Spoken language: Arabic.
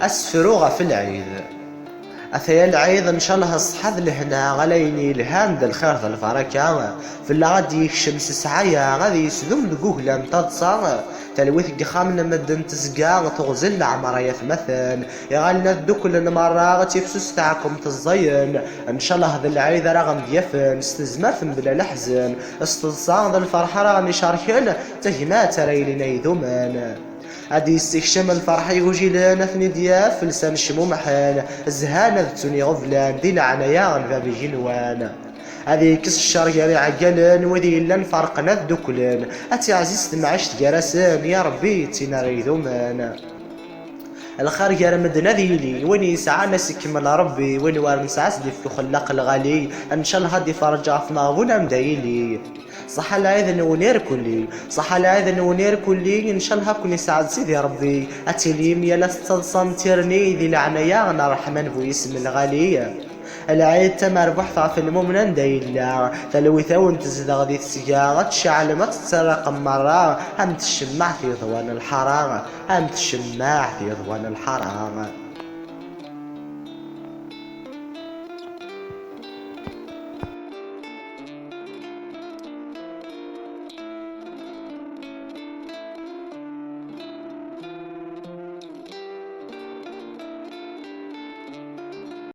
أسفروغ في العيد أثيا العيد إن شاء الله الصحة لهنا غليني الهام ذا الخير ذا البركة في اللي غادي الشمس سعيا غادي يسذم لقوهلا متضصا تلويث دخامنا مدن تزقا تغزل عمرا يثمثن يغالنا الدكل مرة غتيفسوس تاعكم تزين ان شاء الله هذا العيد راه غنديفن استزمرثن بلا لحزن استنصان ذا الفرحة راه غني شاركن تهمات ريلنا يذومن غادي يستكشم الفرح يوجي لنا ثني دياف لسان الشمومحان الزهانة ذتوني غفلان دي العنايا غنبابي جنوان هذه كس الشر يا عقلن وذي الا نفرقنا الدكلن اتي عزيز تمعش تجرسن يا ربي تينا ريذومان الخير يا رمدنا ذيلي وين يسعى ناس يكمل ربي وين وارن سعاس دي في خلاق الغالي ان شاء الله هادي فرجع في نابونا مدايلي صح العيد نونير كلي صح العيد نونير كلي ان شاء الله كون يسعد سيدي يا ربي اتيليم يا لاستلصن تيرني ذي العنايا انا رحمن بو اسم الغالي العيد تمر بحثة في المؤمن دايلا تلوثا وانتزد غدي السيارة تشعل ما تتسرق مرة هم تشمع في ضوان الحرارة هم تشمع في ضوان الحرارة